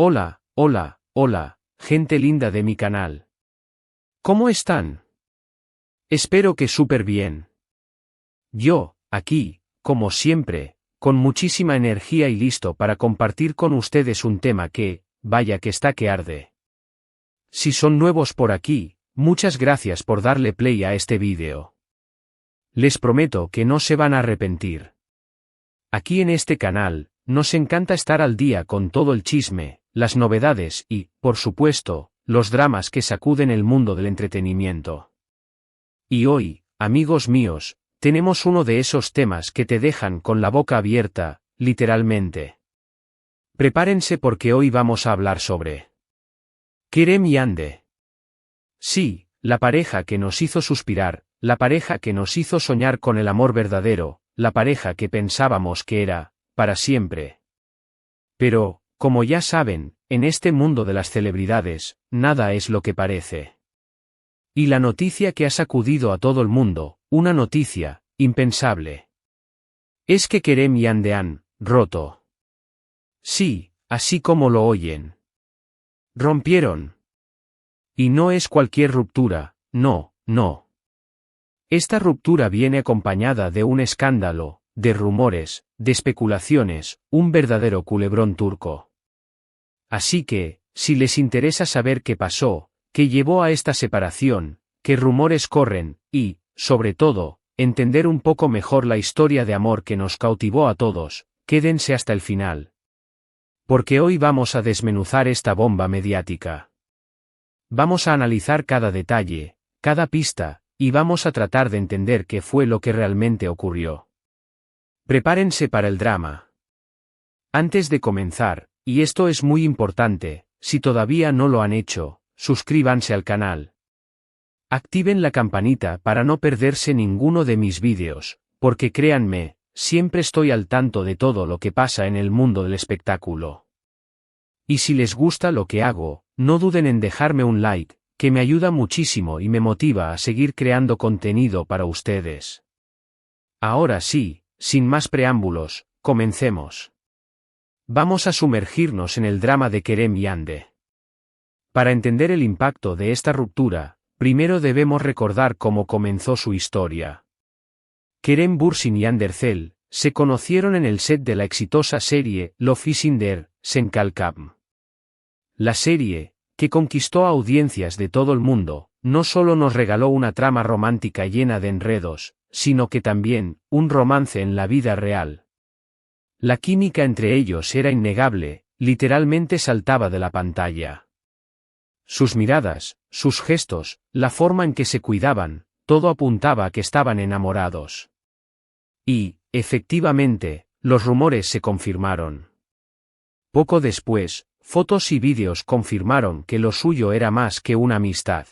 Hola, hola, hola, gente linda de mi canal. ¿Cómo están? Espero que súper bien. Yo, aquí, como siempre, con muchísima energía y listo para compartir con ustedes un tema que, vaya que está que arde. Si son nuevos por aquí, muchas gracias por darle play a este vídeo. Les prometo que no se van a arrepentir. Aquí en este canal, nos encanta estar al día con todo el chisme, las novedades y, por supuesto, los dramas que sacuden el mundo del entretenimiento. Y hoy, amigos míos, tenemos uno de esos temas que te dejan con la boca abierta, literalmente. Prepárense porque hoy vamos a hablar sobre Kerem y Hande. Sí, la pareja que nos hizo suspirar, la pareja que nos hizo soñar con el amor verdadero, la pareja que pensábamos que era, para siempre. Pero, como ya saben, en este mundo de las celebridades, nada es lo que parece. Y la noticia que ha sacudido a todo el mundo, una noticia, impensable. Es que Kerem y Hande han roto. Sí, así como lo oyen. Rompieron. Y no es cualquier ruptura, no, no. Esta ruptura viene acompañada de un escándalo, de rumores, de especulaciones, un verdadero culebrón turco. Así que, si les interesa saber qué pasó, qué llevó a esta separación, qué rumores corren, y, sobre todo, entender un poco mejor la historia de amor que nos cautivó a todos, quédense hasta el final. Porque hoy vamos a desmenuzar esta bomba mediática. Vamos a analizar cada detalle, cada pista, y vamos a tratar de entender qué fue lo que realmente ocurrió. Prepárense para el drama. Antes de comenzar, y esto es muy importante, si todavía no lo han hecho, suscríbanse al canal. Activen la campanita para no perderse ninguno de mis vídeos, porque créanme, siempre estoy al tanto de todo lo que pasa en el mundo del espectáculo. Y si les gusta lo que hago, no duden en dejarme un like, que me ayuda muchísimo y me motiva a seguir creando contenido para ustedes. Ahora sí, sin más preámbulos, comencemos. Vamos a sumergirnos en el drama de Kerem y Hande. Para entender el impacto de esta ruptura, primero debemos recordar cómo comenzó su historia. Kerem Bürsin y Hande Erçel se conocieron en el set de la exitosa serie Love is in the Senkalkam. La serie, que conquistó a audiencias de todo el mundo, no solo nos regaló una trama romántica llena de enredos, sino que también, un romance en la vida real. La química entre ellos era innegable, literalmente saltaba de la pantalla. Sus miradas, sus gestos, la forma en que se cuidaban, todo apuntaba a que estaban enamorados. Y, efectivamente, los rumores se confirmaron. Poco después, fotos y vídeos confirmaron que lo suyo era más que una amistad.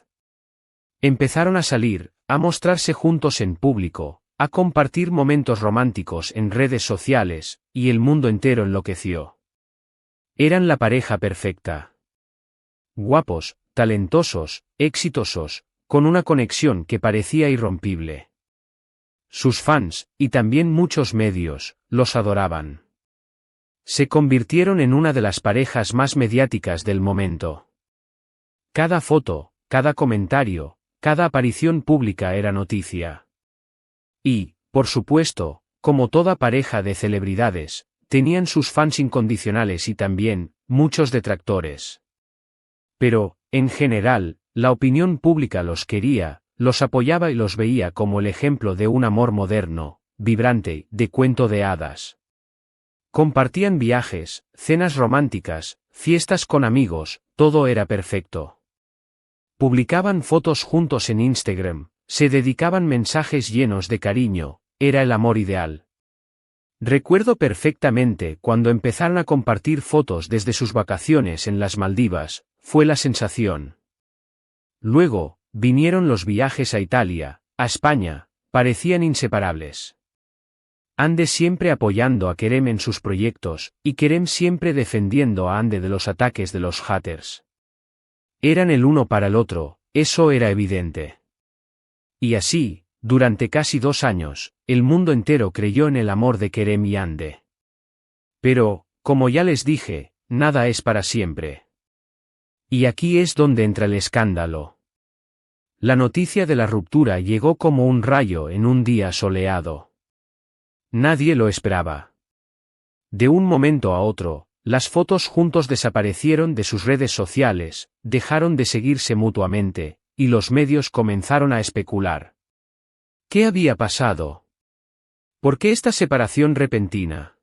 Empezaron a salir, a mostrarse juntos en público, a compartir momentos románticos en redes sociales, y el mundo entero enloqueció. Eran la pareja perfecta. Guapos, talentosos, exitosos, con una conexión que parecía irrompible. Sus fans, y también muchos medios, los adoraban. Se convirtieron en una de las parejas más mediáticas del momento. Cada foto, cada comentario, cada aparición pública era noticia. Y, por supuesto, como toda pareja de celebridades, tenían sus fans incondicionales y también, muchos detractores. Pero, en general, la opinión pública los quería, los apoyaba y los veía como el ejemplo de un amor moderno, vibrante, de cuento de hadas. Compartían viajes, cenas románticas, fiestas con amigos, todo era perfecto. Publicaban fotos juntos en Instagram, se dedicaban mensajes llenos de cariño, era el amor ideal. Recuerdo perfectamente cuando empezaron a compartir fotos desde sus vacaciones en las Maldivas, fue la sensación. Luego, vinieron los viajes a Italia, a España, parecían inseparables. Hande siempre apoyando a Kerem en sus proyectos, y Kerem siempre defendiendo a Hande de los ataques de los haters. Eran el uno para el otro, eso era evidente. Y así, durante casi 2 años, el mundo entero creyó en el amor de Kerem y Hande. Pero, como ya les dije, nada es para siempre. Y aquí es donde entra el escándalo. La noticia de la ruptura llegó como un rayo en un día soleado. Nadie lo esperaba. De un momento a otro, las fotos juntos desaparecieron de sus redes sociales, dejaron de seguirse mutuamente, y los medios comenzaron a especular. ¿Qué había pasado? ¿Por qué esta separación repentina?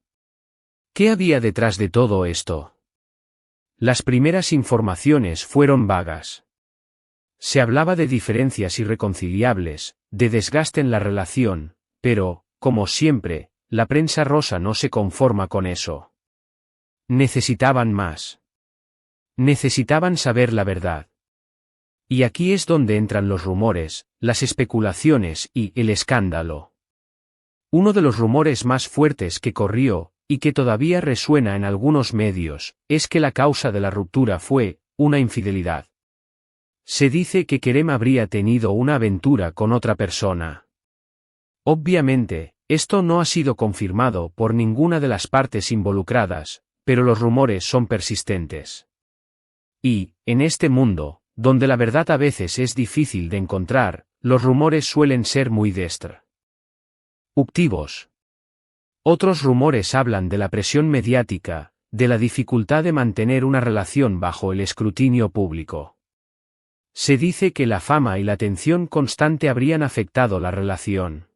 ¿Qué había detrás de todo esto? Las primeras informaciones fueron vagas. Se hablaba de diferencias irreconciliables, de desgaste en la relación, pero, como siempre, la prensa rosa no se conforma con eso. Necesitaban más. Necesitaban saber la verdad. Y aquí es donde entran los rumores, las especulaciones y el escándalo. Uno de los rumores más fuertes que corrió, y que todavía resuena en algunos medios, es que la causa de la ruptura fue una infidelidad. Se dice que Kerem habría tenido una aventura con otra persona. Obviamente, esto no ha sido confirmado por ninguna de las partes involucradas, pero los rumores son persistentes. Y, en este mundo, donde la verdad a veces es difícil de encontrar, los rumores suelen ser muy destructivos. Otros rumores hablan de la presión mediática, de la dificultad de mantener una relación bajo el escrutinio público. Se dice que la fama y la atención constante habrían afectado la relación.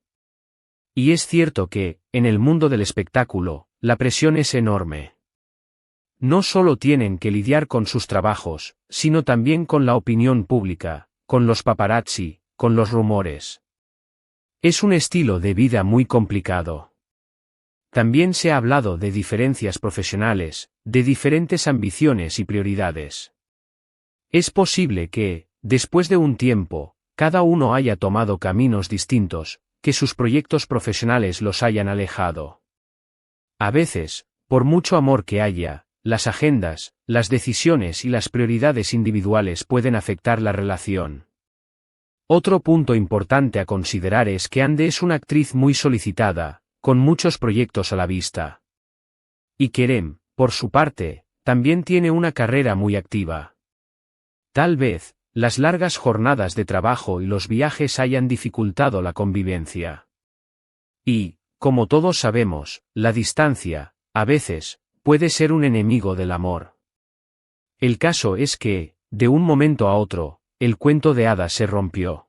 Y es cierto que, en el mundo del espectáculo, la presión es enorme. No solo tienen que lidiar con sus trabajos, sino también con la opinión pública, con los paparazzi, con los rumores. Es un estilo de vida muy complicado. También se ha hablado de diferencias profesionales, de diferentes ambiciones y prioridades. Es posible que, después de un tiempo, cada uno haya tomado caminos distintos, que sus proyectos profesionales los hayan alejado. A veces, por mucho amor que haya, las agendas, las decisiones y las prioridades individuales pueden afectar la relación. Otro punto importante a considerar es que Hande es una actriz muy solicitada, con muchos proyectos a la vista. Y Kerem, por su parte, también tiene una carrera muy activa. Tal vez, las largas jornadas de trabajo y los viajes hayan dificultado la convivencia. Y, como todos sabemos, la distancia, a veces, puede ser un enemigo del amor. El caso es que, de un momento a otro, el cuento de hadas se rompió.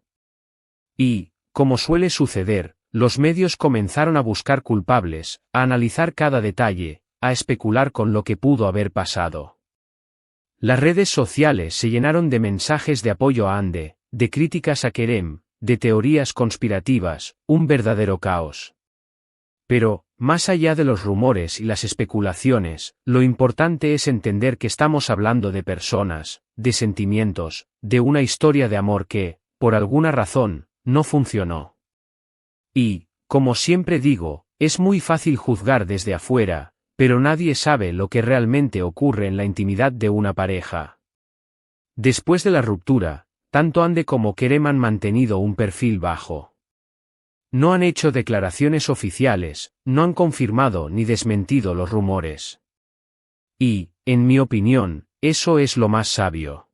Y, como suele suceder, los medios comenzaron a buscar culpables, a analizar cada detalle, a especular con lo que pudo haber pasado. Las redes sociales se llenaron de mensajes de apoyo a Hande, de críticas a Kerem, de teorías conspirativas, un verdadero caos. Pero, más allá de los rumores y las especulaciones, lo importante es entender que estamos hablando de personas, de sentimientos, de una historia de amor que, por alguna razón, no funcionó. Y, como siempre digo, es muy fácil juzgar desde afuera, pero nadie sabe lo que realmente ocurre en la intimidad de una pareja. Después de la ruptura, tanto Hande como Kerem han mantenido un perfil bajo. No han hecho declaraciones oficiales, no han confirmado ni desmentido los rumores. Y, en mi opinión, eso es lo más sabio.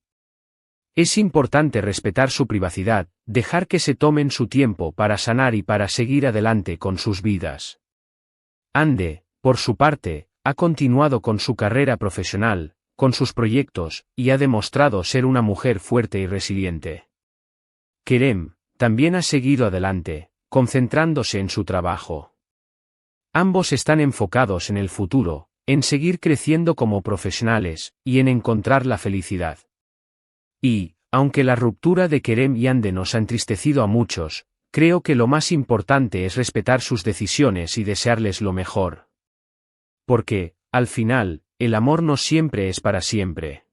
Es importante respetar su privacidad, dejar que se tomen su tiempo para sanar y para seguir adelante con sus vidas. Hande, por su parte, ha continuado con su carrera profesional, con sus proyectos, y ha demostrado ser una mujer fuerte y resiliente. Kerem, también ha seguido adelante, concentrándose en su trabajo. Ambos están enfocados en el futuro, en seguir creciendo como profesionales, y en encontrar la felicidad. Y, aunque la ruptura de Kerem y Hande nos ha entristecido a muchos, creo que lo más importante es respetar sus decisiones y desearles lo mejor. Porque, al final, el amor no siempre es para siempre.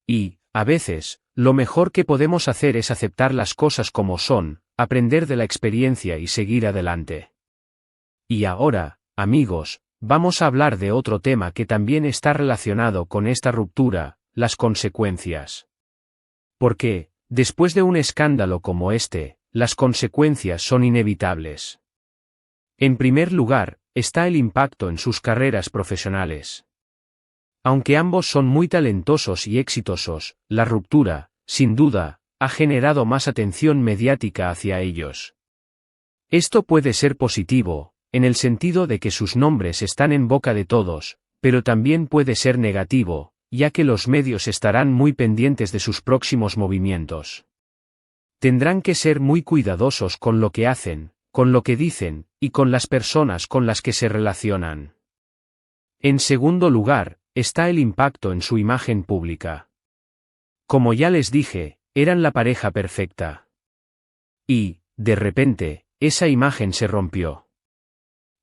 Y, a veces, lo mejor que podemos hacer es aceptar las cosas como son, aprender de la experiencia y seguir adelante. Y ahora, amigos, vamos a hablar de otro tema que también está relacionado con esta ruptura, las consecuencias. Porque, después de un escándalo como este, las consecuencias son inevitables. En primer lugar, está el impacto en sus carreras profesionales. Aunque ambos son muy talentosos y exitosos, la ruptura, sin duda, ha generado más atención mediática hacia ellos. Esto puede ser positivo, en el sentido de que sus nombres están en boca de todos, pero también puede ser negativo, ya que los medios estarán muy pendientes de sus próximos movimientos. Tendrán que ser muy cuidadosos con lo que hacen, con lo que dicen, y con las personas con las que se relacionan. En segundo lugar, está el impacto en su imagen pública. Como ya les dije, eran la pareja perfecta. Y, de repente, esa imagen se rompió.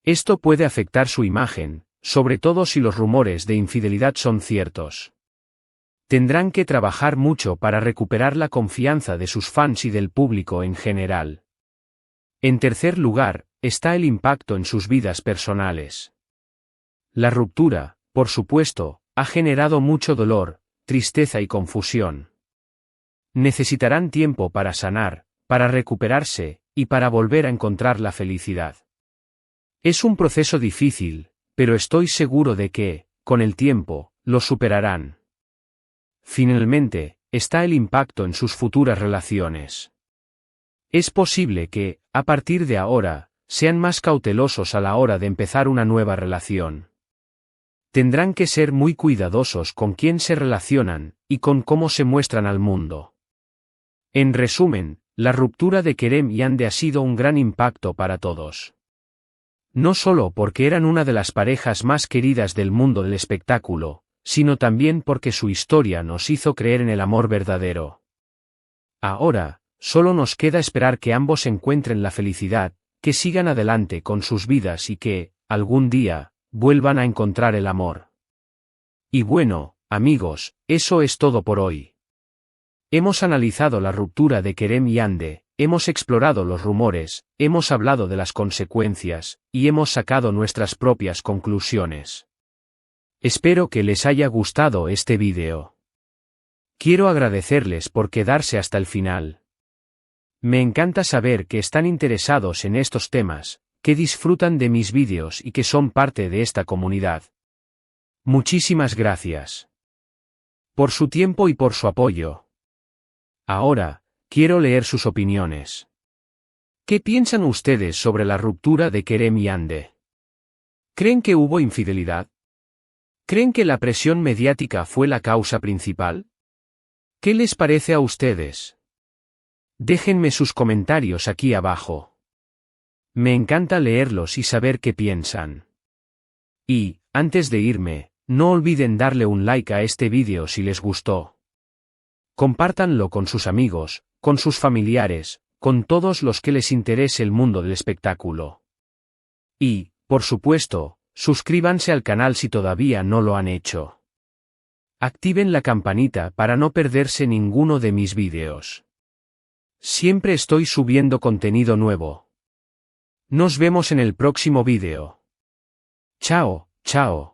Esto puede afectar su imagen, sobre todo si los rumores de infidelidad son ciertos. Tendrán que trabajar mucho para recuperar la confianza de sus fans y del público en general. En tercer lugar, está el impacto en sus vidas personales. La ruptura, por supuesto, ha generado mucho dolor, tristeza y confusión. Necesitarán tiempo para sanar, para recuperarse, y para volver a encontrar la felicidad. Es un proceso difícil, pero estoy seguro de que, con el tiempo, lo superarán. Finalmente, está el impacto en sus futuras relaciones. Es posible que, a partir de ahora, sean más cautelosos a la hora de empezar una nueva relación. Tendrán que ser muy cuidadosos con quién se relacionan, y con cómo se muestran al mundo. En resumen, la ruptura de Kerem y Yandé ha sido un gran impacto para todos. No solo porque eran una de las parejas más queridas del mundo del espectáculo, sino también porque su historia nos hizo creer en el amor verdadero. Ahora, solo nos queda esperar que ambos encuentren la felicidad, que sigan adelante con sus vidas y que, algún día, vuelvan a encontrar el amor. Y bueno, amigos, eso es todo por hoy. Hemos analizado la ruptura de Kerem y Yandé, hemos explorado los rumores, hemos hablado de las consecuencias, y hemos sacado nuestras propias conclusiones. Espero que les haya gustado este vídeo. Quiero agradecerles por quedarse hasta el final. Me encanta saber que están interesados en estos temas, que disfrutan de mis vídeos y que son parte de esta comunidad. Muchísimas gracias por su tiempo y por su apoyo. Ahora, quiero leer sus opiniones. ¿Qué piensan ustedes sobre la ruptura de Kerem y Yandé? ¿Creen que hubo infidelidad? ¿Creen que la presión mediática fue la causa principal? ¿Qué les parece a ustedes? Déjenme sus comentarios aquí abajo. Me encanta leerlos y saber qué piensan. Y, antes de irme, no olviden darle un like a este vídeo si les gustó. Compártanlo con sus amigos, con sus familiares, con todos los que les interese el mundo del espectáculo. Y, por supuesto, suscríbanse al canal si todavía no lo han hecho. Activen la campanita para no perderse ninguno de mis vídeos. Siempre estoy subiendo contenido nuevo. Nos vemos en el próximo vídeo. Chao, chao.